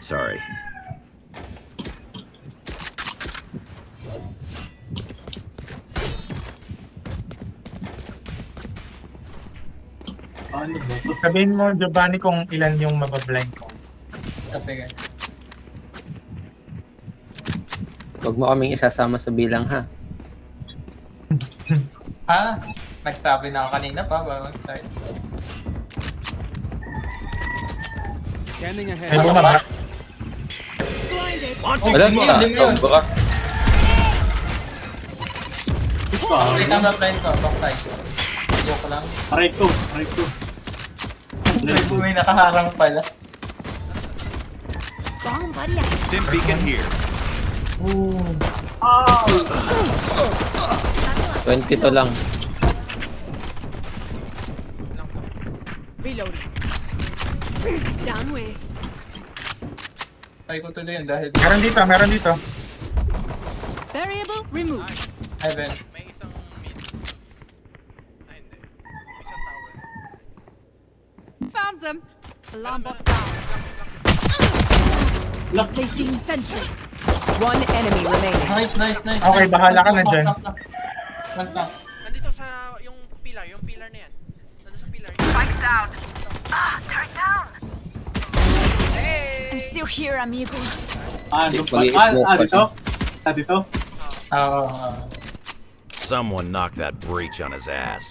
Sorry. Ano ba ito? Sabihin mo, Giovanni, kung ilan yung mabablind ko. Sige. Huwag mo kaming isasama sa bilang, ha? Nagsabi na ako kanina pa bago start. Scanning Ay, ahead. bumaba. Blinded. Wala lim ka. yun, lim yun. Sobra. Wait, tama blind ko. Backside. Joke lang. Aray ko, aray ko. May nakaharang pala. Bomb buddy. Dim beacon here. 22 lang. Reloading. Down with. Try ko tuloy yun dahil Meron dito, meron dito. Variable removed. Heaven. May isang mid. Ay, hindi. Isang tower. Found them. Alarm bot down. Placing sentry. One enemy remaining. Nice. Okay, bahala ka na dyan. Nandito sa yung pilar na yan. Nandito sa pilar. I'm still here, amigo. Ano ba? Mag-i-smoke pa Dito? Dito? Oo. Someone knocked that breach on his ass.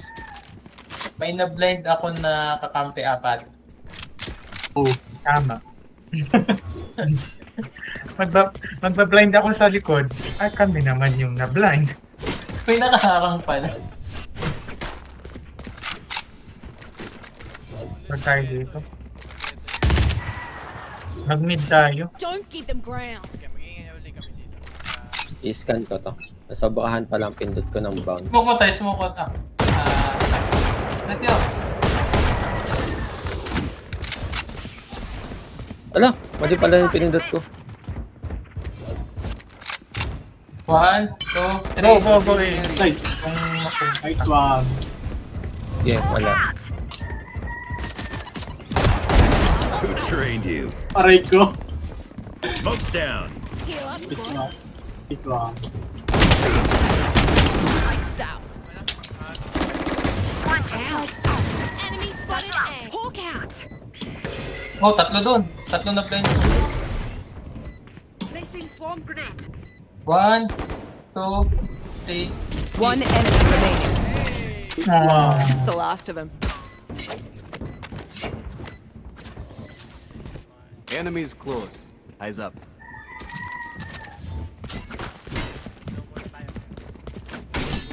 May na-blind ako na kakampi apat. Oh. Tama. Magbablind ako sa likod. Ay, kami naman yung na-blind. May nakaharang pala. Huwag tayo dito. Mag-mid tayo. Don't give them ground. Kaya magiging uli kami dito. I-scan ko to. Nasobrahan pa lang pindot ko ng bound. Smoke mo tayo. Let's go. Ala, mali pala yung pinindot ko. 1, 2, 3. Go, eh. Ay, Kung nice one. Yeah, wala. Who trained you? Aray ko. Smoke's down. Heal up, This squad. one. This one. Lights down. Out. Enemy spotted A. Hawk out. Oh, tatlo dun. Tatlo na blind. Placing swarm grenade. 1, 2, 3. One enemy remaining. It's the last of them. Enemies close. Eyes up.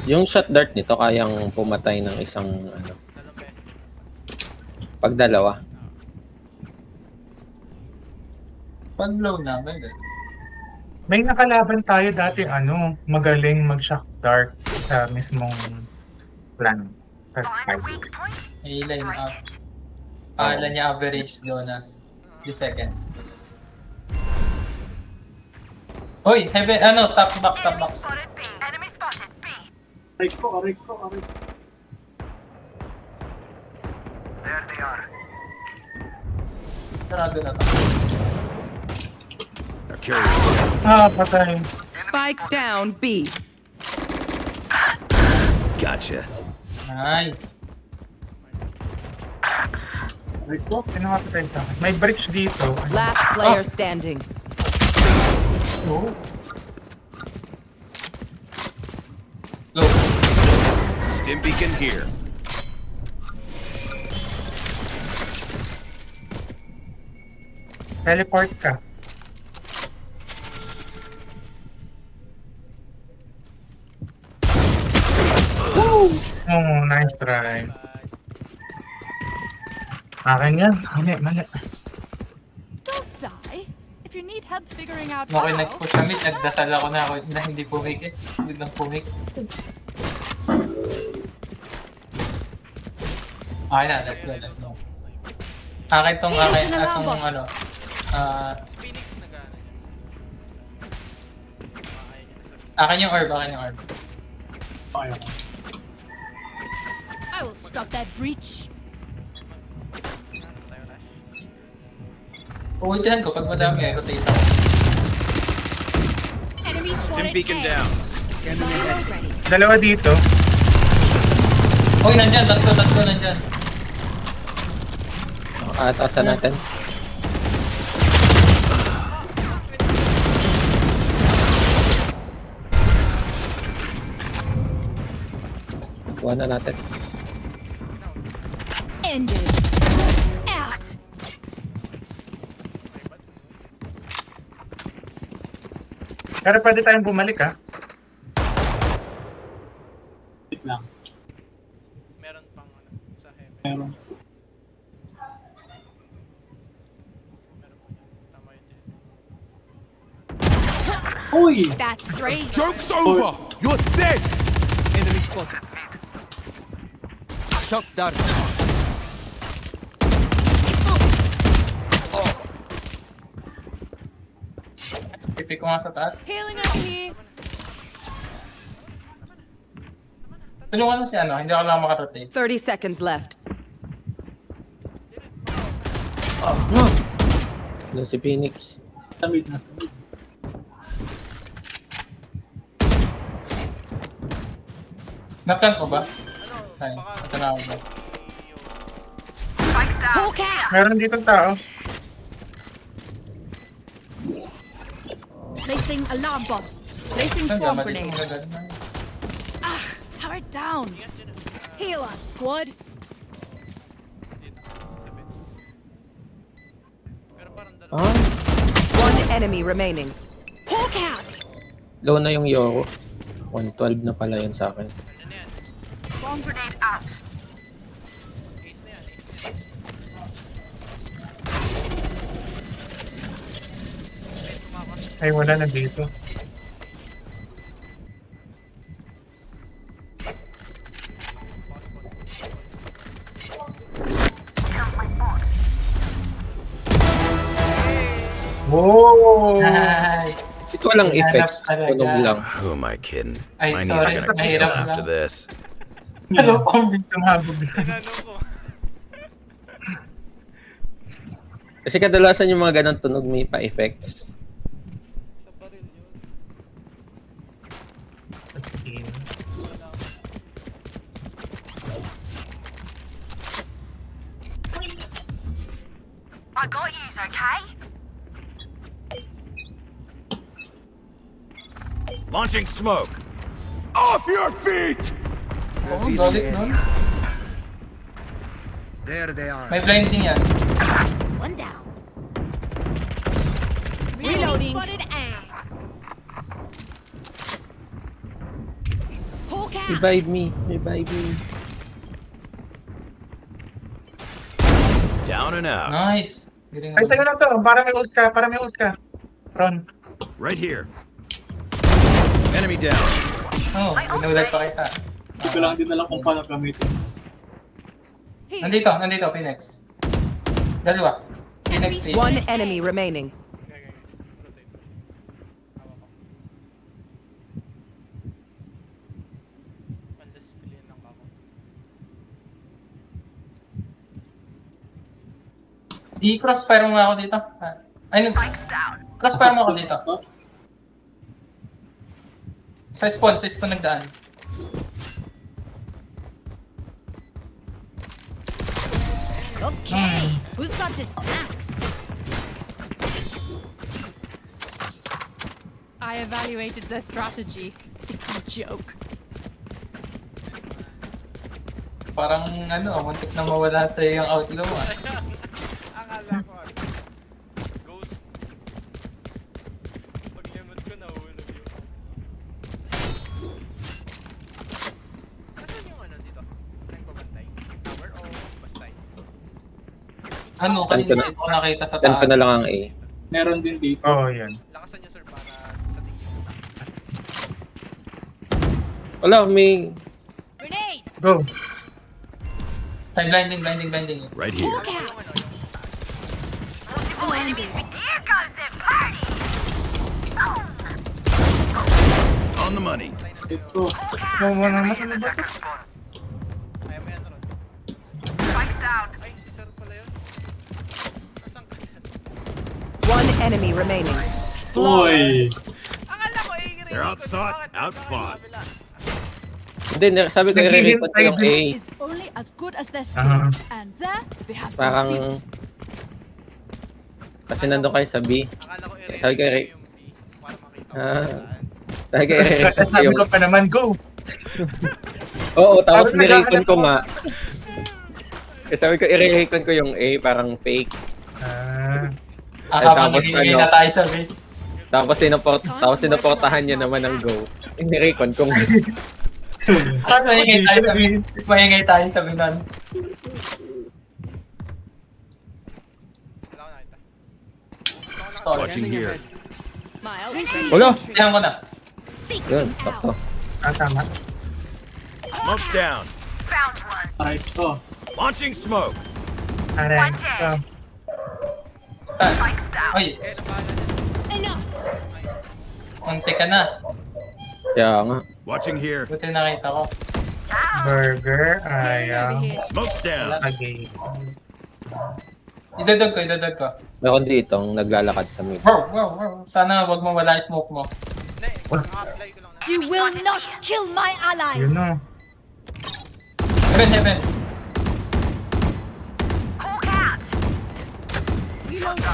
Yung shot dart nito kayang pumatay ng isang ano. Pag dalawa. Pag low na, may ganun. may nakalaban tayo dati, magaling mag-shock dart sa mismong plan. Sa spike. May line up. Pangalan niya average Jonas. The second. Hoy, heaven, top box. Aray ko, aray ko, aray ko. Sarado na to. Our carrier. Patay. Spike down B. Gotcha. Nice. Aray ko. Sino mapatay sa akin? May bridge dito. Last player standing. Oh. Low. Dim beacon here. Teleport ka. Oh, nice try. Akin yan. Mali. Don't die. If you need help figuring out Okay, how, nag-push kami. Nagdasal ako na ako na hindi pumikit. Biglang pumikit. Okay na, let's go. Akin tong Phoenix nag-ano niya. akin yung orb. Okay, okay. I will stop that breach. Uultihan ko pag madami, rotate ako. Enemy Stim spotted beacon A. down. Viral ready. Dalawa dito. Uy, nandyan, tatlo nandyan. Atasan natin. Kuha na natin. Ended. Out. Pero pwede tayong bumalik ha. Wait lang. Meron pang ano, sa heaven. Meron. Meron po yan. Tama yun dyan. Uy! That's three. Joke's over! You're dead! Enemy spotted. Shock dart. Pipi ko nga sa taas. Healing up here. Tulungan mo si ano, hindi ako lang makarotate. 30 seconds left. Doon si Phoenix. Sa mid na, sa mid. Naplan ko ba? Ano, Ay, baka ito na ako ba? Hawk out. Meron ditong tao. Placing alarm bomb. Placing Saan swarm ba? Dito grenade. mo gagawin. Ah, turret down. ingat dyan. Heal up, squad. Dito. Kapit. Pero parang dalawa. One enemy remaining. Hawk out. Low na yung Yoro. 112 na pala yan sa akin. Ano na yan? Bomb grenade out. Ace na yan eh. May tumakas. Ay, wala na dito. Wow! Nice! Ito walang Hinanap effects. talaga. Tunog lang. Who am I kidding? Ay, My knees sorry, are gonna kill mahirap after lang. this. Ano pang Tumabog na. Tinanong ko. Kasi kadalasan yung mga ganang tunog may pa-effects. Sa baril yun. Launching smoke! Off your feet! Oo, galit nun. There they are. May blinding yan. One down. Reloading. Spotted A. Hawk out. Revive me. Revive me. Down and out. Nice! Galing Ay, sa'yo na to. Para may ult ka. Para may ult ka. Ron. Right here. Enemy down. Oo, pinulat pa kita. Hindi ko lang din alam kung paano gamitin. Here. Nandito, Phoenix. Dalawa. Phoenix, Phoenix. One enemy remaining. Okay. Rotate. Hawa ko. Unless piliin lang ako. I-crossfire mo nga ako dito. Ay, crossfire mo ako dito. Sa spawn nagdaan. Okay. Who's got the snacks? I evaluated their strategy. It's a joke. Parang muntik na mawala sa yung outlaw ah. Akala ko ano. Ghost. Pag limot ko nahulog yun. Nasaan yung ano dito? Saan ko bantay? Tower o bantay? Kanina Stand ko na. hindi ko nakita sa Stand ko taas. na lang ang A. Meron din dito. Oo, yan. Lakasan niyo sir para sa tingin. Wala, may... Grenade. Go. Time blinding. Right here. Hawk out. Landing. On the money. Ito. Ano ba to? Ayaw mo yan ron. Ay, si sir pala yun. Nasaan ka dyan? enemy remaining. Uy! Akala ko i-record They're outthought, ko, bakit outfought. kabila? Hindi, sabi ko i-record ko yung A. Is only as good as their Ah. skill. And there, we have some Parang... things. Kasi nandun kayo sa B. Akala ko i-record Sabi ko, ko yung B. Para makita ko. Ah. saan. Sabi ko i-record ko Sabi yung... ko pa naman, go! Oo, tapos Sabi ko, nirecon ko naghahanap nga. Kasi sabi ko i-record ko yung A, parang fake. Ah, Habang tapos nagiging ano? na tayo sa B. Tapos sinuportahan niya naman ng go. Nirecon ko nga. Tapos maingay tayo sa binan. Wala ko nakita. Watching here. Wala! Tingnan ko na. Seek Yun, them sakto. out. tama. Smoke's down. Aray ko. Launching smoke. Aray. Saan? Uy, Eh, napala niya. Enough. unti ka na. Kaya nga. Watching here. Buti nakita ko. Burger, Heading over ayaw. here. Smoke's down. Okay. Idadag ko. Meron ditong naglalakad sa mid. Wow. Sana wag mo wala yung smoke mo. Hindi, naka-apply ko lang na. You will not kill my allies. Yun no. Heaven.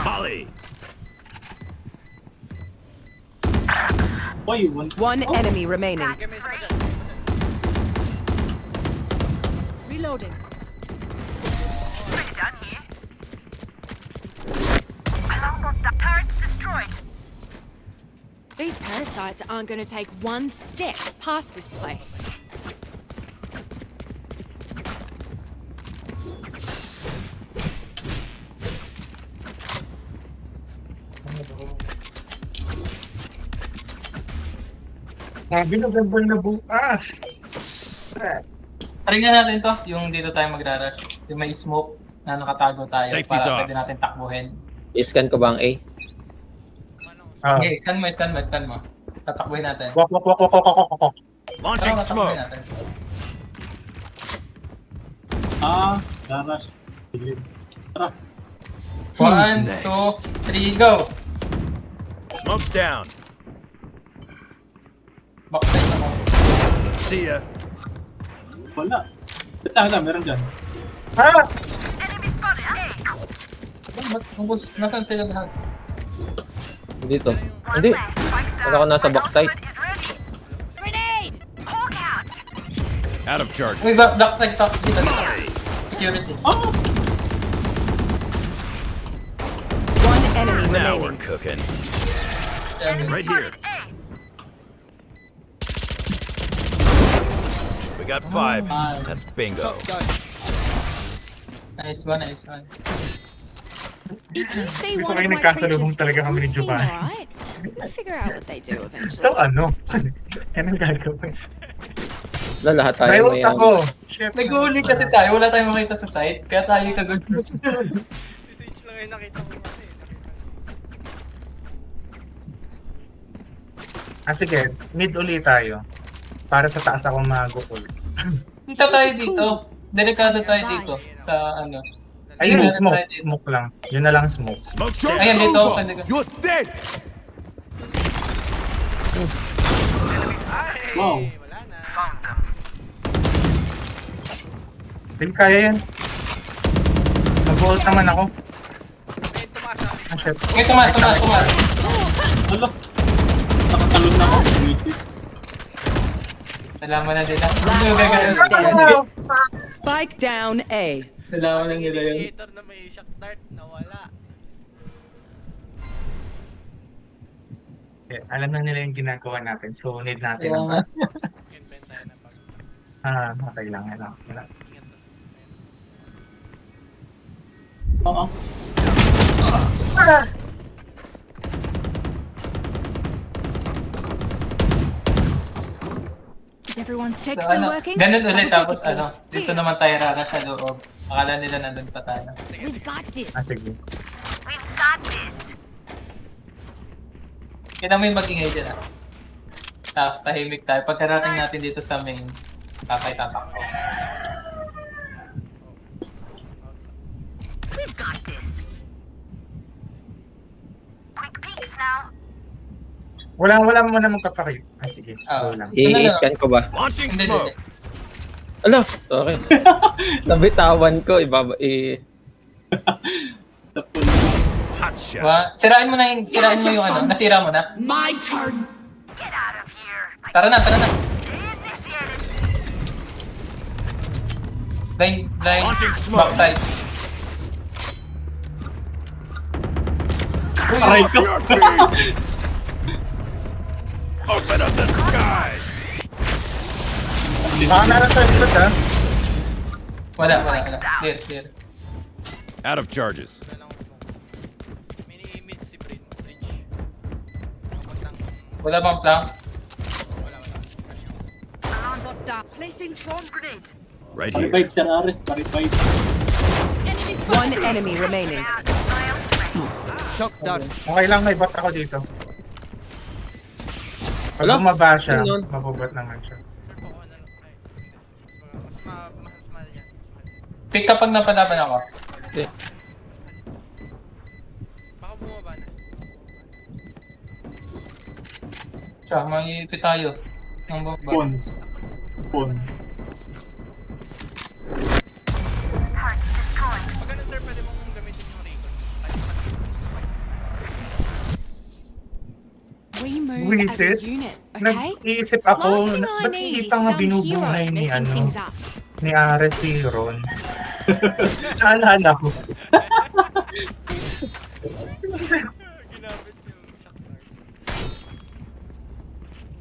Molly. Uy, one. One enemy remaining. Sige, may isa pa dyan. Reloading. These parasites aren't going to take one step past this place. Sabi November na bukas. Try nga natin to, yung dito tayo magrarush. Yung may smoke na nakatago tayo Safety's para off. pwede natin takbuhin. I-scan ko ba ang A? Ah. Okay, scan mo. Tatakbuhin natin. Wak. Launching Tara, smoke. tatakbuhin natin. Daras. Sige. Tara. 1, next? 2, 3, go! Smoke's down. Backside ako. See ya. Wala. Ito, meron dyan. Ah! Ba't ubos? Nasaan sila lahat? Dito. Hindi. Wala ko nasa backside. Grenade! Out of charge. Uy, backside talks dito. Security. Oh! One enemy Now we're remaining. cooking. Seven. Right here. We got 5. That's bingo. Nice one. If you see Gusto one kayo of my nagkasalubong creatures talaga kami ni seem Giovanni. alright, we'll figure out what they do eventually. So ano? Yan ang gagawin. Wala, lahat tayo Riot may ako. Shit. Nag-uuli kasi tayo, wala tayong makita sa site, kaya tayo kagod. Si Sage lang yung nakita ko kasi. Sige, mid ulit tayo. Para sa taas ako mag-ult. Dito tayo dito. Delikado tayo dito sa ano. Ayun, Sige, smoke. try dito. Smoke lang. Yun na lang smoke. Smoke Ayan, dito ako. You're dead. Ay, Wow. wala na. Feel kaya yan. Mag-ult naman ako. May tumaas na. Ah, shit. Okay, tumas. Alo. Nakatalon na ako. Easy. Nalaman na nila. Player standing. Spike down A. Nalaman na nila yun. Indicator na may shock dart na wala. Alam na nila yung ginagawa natin. So, need natin Kaya nga. Invent tayo na pag Okay lang. ingat sa susunod. Oo. Is everyone's tech So, still ano, working? ganun ulit Double check tapos it, ano, please. dito naman tayo rara sa loob. Akala nila nandun pa tayo. We've got this. Sige. Kaya mo yung mag-ingay dyan ah. Tapos tahimik tayo. Pagkarating natin dito sa main, tatak ko. Wala mo na magpapakita. Ay, sige. Go lang. I-scan ko ba? Launching Hindi, smoke. hindi. Ala, sorry. Nabitawan ko, Sa pool. Hot shot. Sirain mo yung ano, nasira mo na. My turn. Tara na. Blind, Launching smoke. backside. Aray ko. Your feet. Open up the sky. Baka meron sa likod, ha? Wala. Clear. Out of charges. Wala lang ako smoke. Mini-mid si Bridge. Kapag lang. Wala bang plank? Wala. Alarm bot down. Placing swarm grenade. Right here. Parifight, Sir Ares. Parifight. Enemy spotted. One enemy remaining. Shock dart. Okay lang, may bot ako dito. Pag Wala. bumaba siya, Yun yun. mabubot naman siya. Sir, baka ano lang. Ay, hindi. Mas mahal yan. Pick kapag napalaban ako. Okay. Baka bumaba na. Siya, mag-iipit tayo. Ng baba. Pawns. Pawn. Pag ganun, sir, pwede mong gamitin yung recon. We move Wisit? as a unit, okay? Nag-iisip ako, Last thing I ba't need hindi is pa nga some binubuhay hero ni messing ano, things up. ni Ares si Ron. Naalala ko. Ginamit yung shock dart.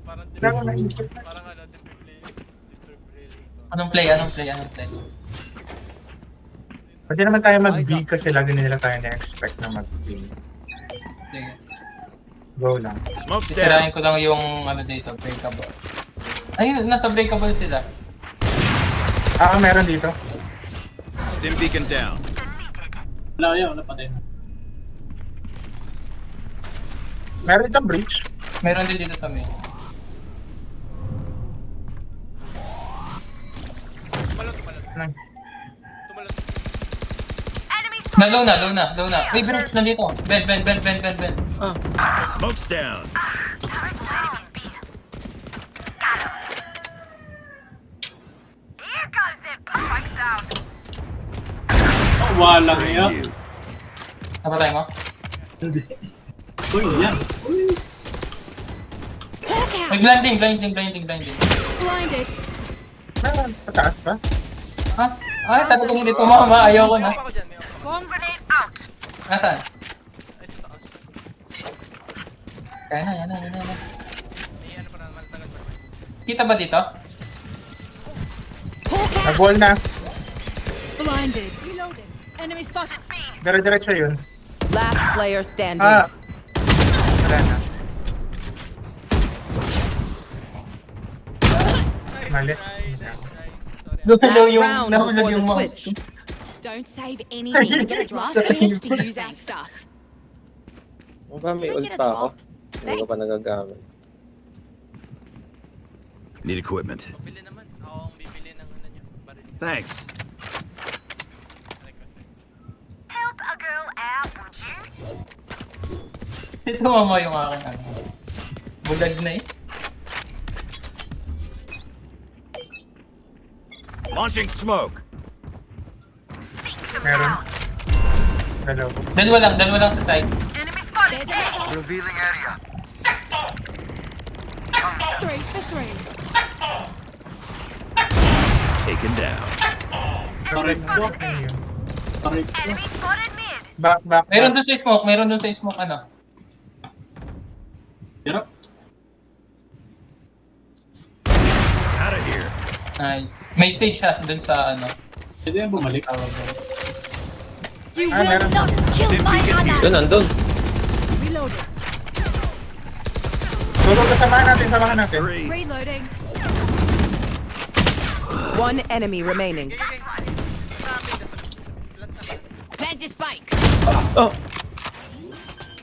Parang Wala ko naisip. Parang ano, defibrillator. Anong play? Pwede naman tayo mag-B kasi lagi nila tayo na-expect na mag-B. Sige. Go lang. Smoke's down. Sisirain ko lang yung ano dito, breakable. Ayun, nasa breakable sila. Meron dito. Stim beacon down. Wala patay na. Meron ditong breach. Meron din dito sa main. Tumalon. Nice. Tumalon. Low na. Uy, Bridge, nandito. Ben. Smoke's down. Oh, wala nga. You. Napatay mo? Hindi. Uy, yan. Hawk out. May blinding. Blinded. Meron sa taas pa. Ha? Ay, talagang hindi pumama. Ayaw ko na. May ako dyan. Swarm grenade out. Nasaan? Ay, sa taas. Kaya na. May ano pa naman. Tagal pa naman. Kita ba dito? Hawk out. Nag-wall na. Blinded. Reloading. Enemy spotted. Dire-diretso yun. Last player standing. Wala na. Mali. Nahulog yung mouse. switch. Don't save anything. Last chance to use our stuff. May ult pa ako. Hindi ko pa nagagamit. Need equipment. Bili naman. Ako ang bibili ng ano nyo. Baril. Thanks. Help a girl out, would you? Ito mama yung aking ano. Bulag na eh. Launching smoke. Meron. Dalawa. Dalawa lang sa side. Enemy spotted. Revealing area. 3 for 3. Taken down. Sorry. Ayun. Aray ko. Enemy spotted mid. Back. Meron dun sa smoke ano. Hirap. Out of here. Nice. May stage siya dun sa ano. Pwede yan bumalik. You Ah, will meron. not kill my ally. Doon, nandun. Reloading. Tulog ka, samahan natin. Three. Reloading. One enemy remaining. Plant the spike. Oh,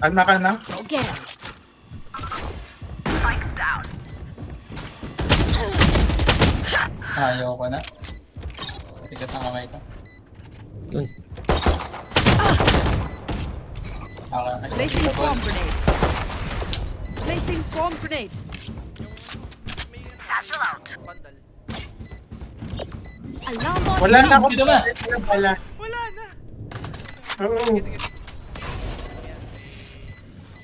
Alma ka na. Go get him. Spike down. Ayaw ko na. Tigas ang kamay ko. dun. Okay. Placing swarm grenade. Placing swarm grenade. May Satchel out. Bandal. Alarm bot. Wala na akong Dito ba? wala pala. Wala na. Oo.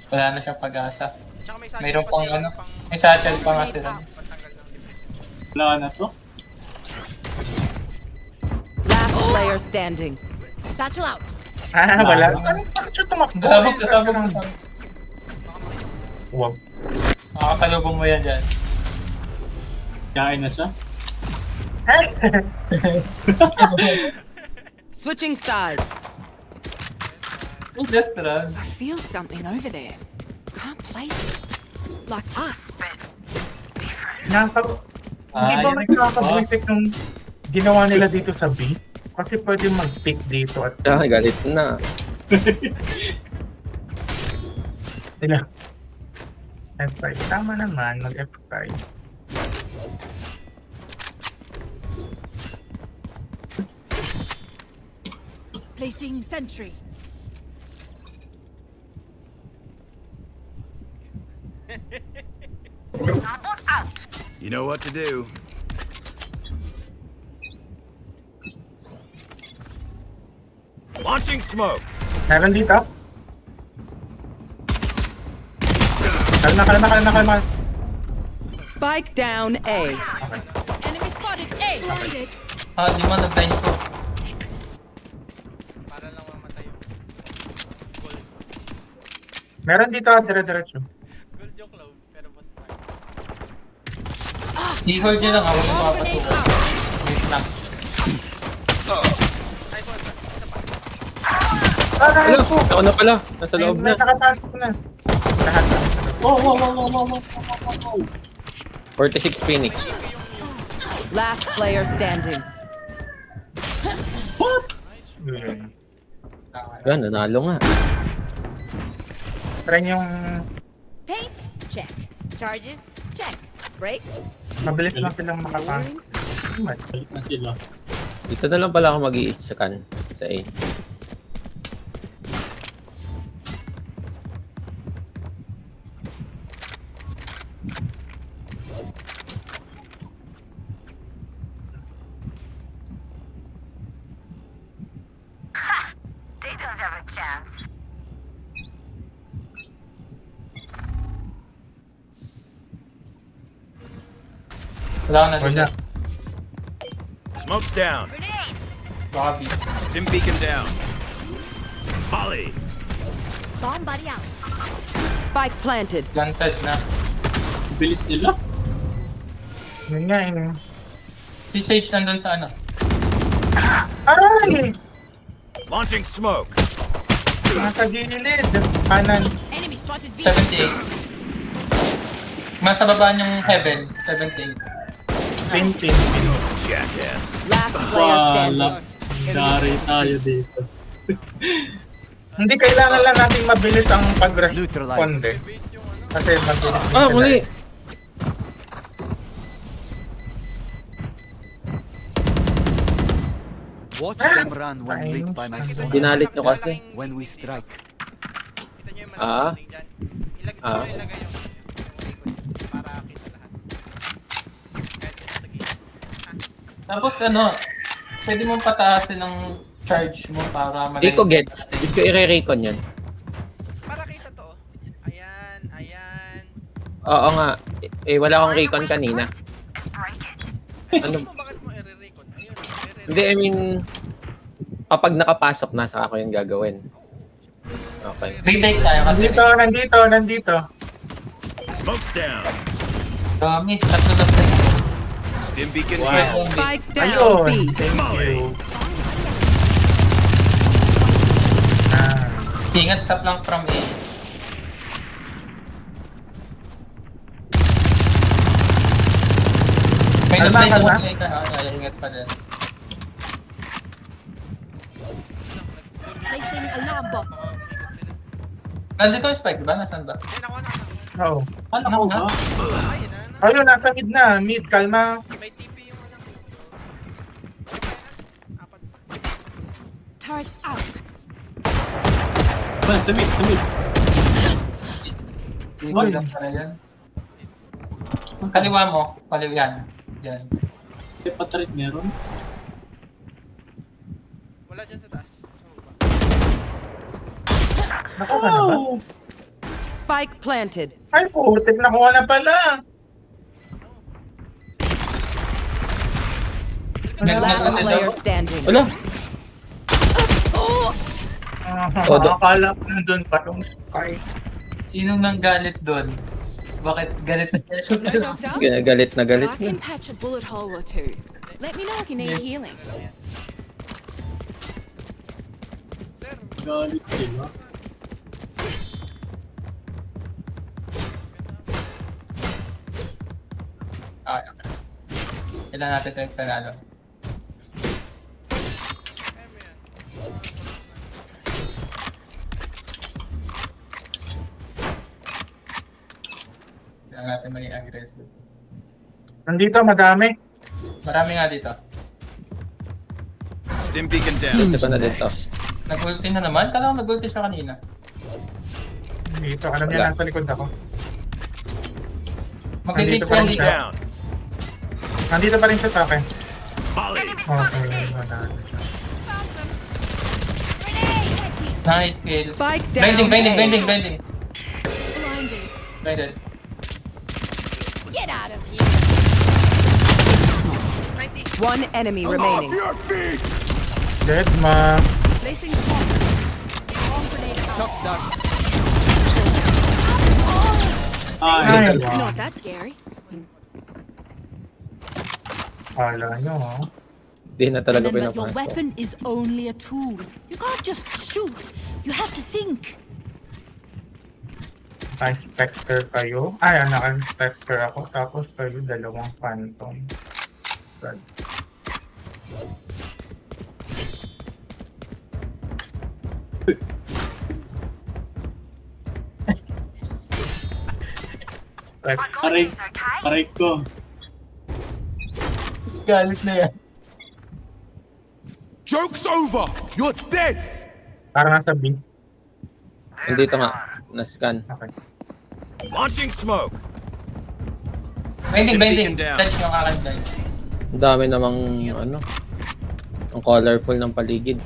Wala na siyang pag-asa. Tsaka may satchel Mayroon pa pang sila, ano. pang May satchel pa nga sila. pantanggal ng defense. Wala na to. Last player standing. Satchel out. Wala. Ano, bakit siya tumakbo? Sasabog, sasabog, sasabog. Wow. Makakasalubong mo yan dyan. Kain na siya. Switching sides. Oh, that's right. I feel something over there. Can't place it. Like us. Hindi ba yun. mas nakakabwisit nung ginawa nila dito sa B? Kasi pwede mag-pick dito at Galit na. sila. F5. Tama naman, mag-F5. Placing sentry. Robot out. You know what to do. Launching smoke. Meron dito? Kalma. Spike down A. Enemy spotted. A. Blinded. Di mo na-blind ko. Para lang mamatay yung gold. Meron dito, dire-diretso. Gold yung cloud, pero bot pa. I-hold nyo lang ako kung makapasukan. Wait lang. Ay, bot. Isa pa. Aray Hello, ko! ako na pala. Nasa loob na. Nakapasok na. Lahat na. Wow. 46 Phoenix. Last player standing. Yun. Yan, nanalo nga. Try yung Paint. Check. Charges. Check. Brakes. mabilis lang silang makapang. Balik na sila. Dito na lang pala ako mag-i-scan sa A. They don't have a chance. Wala ko na dito. Wala. Smoke's down. Grenade. Bobby. Dim beacon down. Volley. Bomb buddy out. Spike planted. Planted na. Bilis nila. Yun nga eh. Si Sage nandun sa ano. Aray! Launching smoke. Nasa gilid. Kanan. Enemy spotted B. 78. Mas sa baba niyong heaven. 78. 20. Jackass. Last player standing. Wala. Dari tayo dito. Hindi kailangan lang natin mabilis ang pag-respond eh. Kasi mabilis din Ah, sila muli. eh. Watch them run when lit by my sonar. Dinalit nyo kasi. When we strike. Kita nyo yung Ah. malaki dyan. Ilagay Ah. yung record para kita lahat. Kahit ito sa gilid. Tapos ano, pwede mong pataasin ng charge mo para Hindi ko gets. Hindi ko i-recon yun. Para kita to. Oh. Ayan. Oo nga. Eh, wala akong recon kanina. Break it. Ano? Bakit mo i-record? Ayun. Hindi, I mean, kapag nakapasok na, saka ko yung gagawin. Okay. Retake tayo kasi. Nandito. Smoke's down. Dami, tatlo na play. Dim beacon Wow. down. Spike down Ayun. B. Thank Molly. you. Ah. Ingat sa flank from A. May Kalma, na-play kalma. ko sa ika. Ingat pa din. Placing alarm bot. Nandito yung spike, diba? Nasaan ba? Ayun ako na. Oo. Ano Ako nga? ba? Ayun na. Ayun, nasa mid na. Mid, kalma. May TP yung ano. Apat pa. Turret out. Ba, sa mid. Hindi lang pala yan. Kaliwa mo. Kaliwa yan. Diyan. May patrit meron. Wala dyan sa taas. Sa baba. Nakuha na ba? Spike planted. Ay, putik, nakuha na pala. Last player standing. Wala. Akala ko nandun pa yung spike. Sinong nang galit doon? Bakit galit na siya? No, Doctor? Galit na galit I na. can patch a bullet hole or two. Let me know if you need healing. Galit sila. Okay, okay. Kailan natin tayo panalo? Kaya mo yan. Kailan natin maging aggressive. Nandito, madami. Marami nga dito. Stim beacon down. Ito na dito. Nag-ulti na naman? Kala ko nag-ulti siya kanina. Dito, alam niya, Wala. nasa likod ako. Mag-lead Nandito pa rin friendly siya. ka. Down. Nandito pa rin siya sa akin. Volley. Okay, wala na siya. Nice kill. Spike down. Bending, bending, A. bending, bending. Blinded. Blinded. Get out of here. One enemy remaining. Dead, ma. Placing smoke. Bomb grenade out. Shock dart. Ay, Ay, wow. Not that scary. Kala nyo, ha? Hindi na talaga Remember, your pinapasok. weapon is only a tool. You can't just shoot. You have to think. Naka-specter kayo. Ay, naka-specter ako. Tapos kayo, dalawang phantom. God. Specter. aray. Aray ko. Galit na yan. Joke's over! You're dead! Parang nasa B. Nandito nga. Na-scan. Okay. Launching smoke. Bending, bending. Beacon down. Touch yung akin guys. Ang dami namang ano. Ang colorful ng paligid.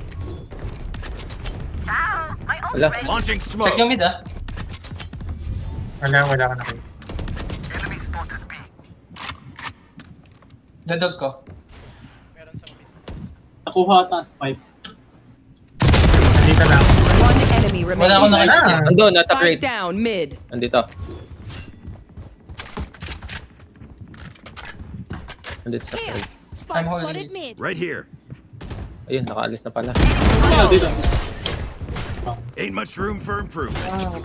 Ciao. My ult Wala. Launching Check smoke. yung mid ah. Wala ka na kayo. Dadog ko. Meron sa mid. Nakuha ata ang spike. Nandito lang. One enemy Wala ako remaining. nakikita. Ah, Andun, nasa Spike crate. down mid. Nandito. Nandito sa Here. crate. Spike I'm holding spotted this. mid. Right here. Ayun, nakaalis na pala. Dito, dito. Ain't much room for improvement.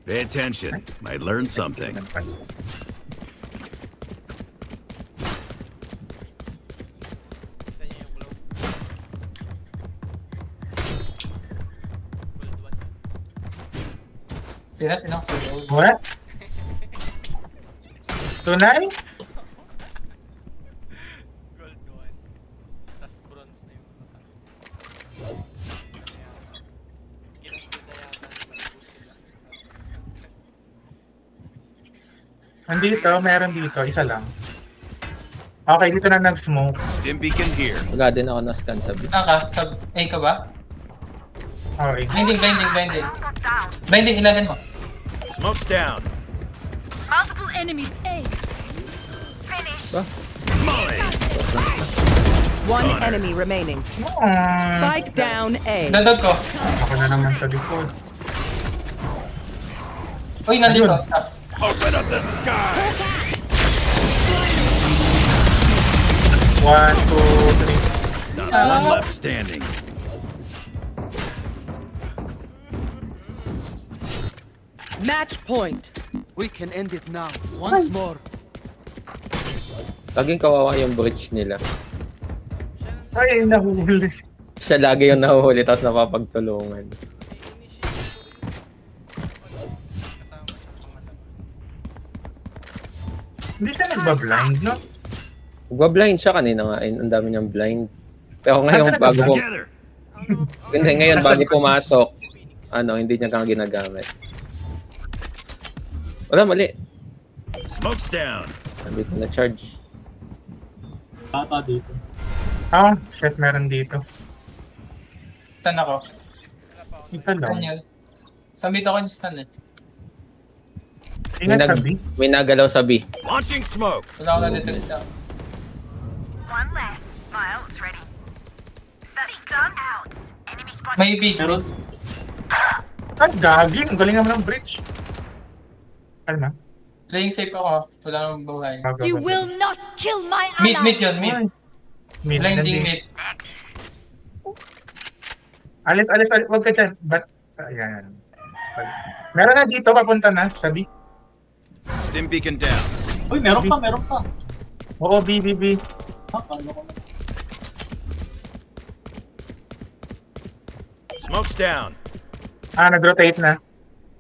Pay attention. Might learn something. Sa inyo yung glow. Gold 1. Sino? Sino? Sino? What? Tunay? Gold 1. Tapos bronze na yung kasama. Kinagod na yata. Nag-boost sila. Nandito, meron dito. Isa lang. Okay, dito na nag-smoke. Stim beacon here. Wala din ako na-scan sa bit. Saan ka? Sa A ka ba? Okay. Bending, bending, bending. Bending, ilagan mo. Smoke's down. multiple enemies. A. Finish. Molly. One enemy remaining. Spike down A. Dadog ko. Ako na naman sa likod. Uy, nandito. Ayun. Stop. Open up the sky. 1, 2, 3. Not one left standing. Match point. We can end it now. Once more. Laging kawawa yung bridge nila. Ay, nahuli. Siya lagi yung nahuhuli tapos napapagtulungan. Hindi siya nagbablind, no? Nagba-blind siya kanina nga. Ang dami niyang blind. Pero ngayon Ah, bago ko, Together. ngayon bago pumasok, hindi niya kang ginagamit. Wala, mali. Smoke's down. Nandito na charge. Bata dito. Ah, shit, meron dito. Stun ako. Isa Stun lang. yun. Samit ako yung stun eh. Ingat sabi. May nagalaw sa B. Launching smoke. Wala ako na-detect sa... One less. My ult's ready. 30 gun out. Enemy spotted. May big. Meron. Ay, gagi. Ang galing naman ng bridge. Ano na? Playing safe ako. Wala nang buhay. You will not kill my Mid, ally. mid yun, mid. Mid, Blinding nandito. mid. Next. Alis. Huwag ka dyan. Ba't? Ayan. Meron na dito. Papunta na. Sabi. Stim beacon down. Uy, meron pa. Oo, B. Ha, paano ko na? Smoke's down. Ah, nag-rotate na.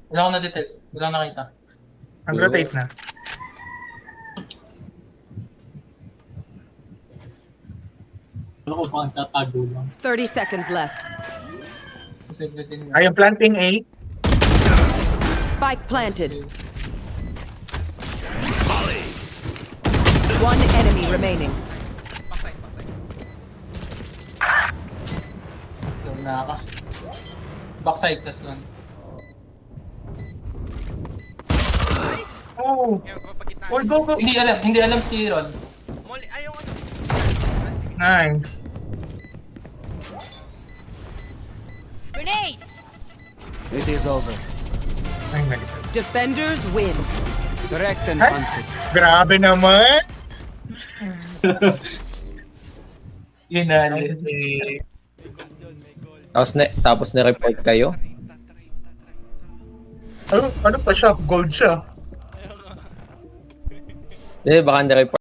Wala akong na-detect. Wala akong nakita. Nag-rotate na. Ano ko pa tatago lang. 30 seconds left. Posible din yun. Ayun, planting A. Spike planted. One enemy remaining. Doon na ako. Backside tas lang. Oh. Yung papagitna. Uy, go. Hindi alam si Ron. Molly, ayaw ano. Nice. Grenade. It is over. Ay, nalipad. Defenders win. Direct and Ay. hunted. Grabe naman. Yun na. Okay. Tapos na-report kayo. Ano pa siya? Gold siya. Baka na-report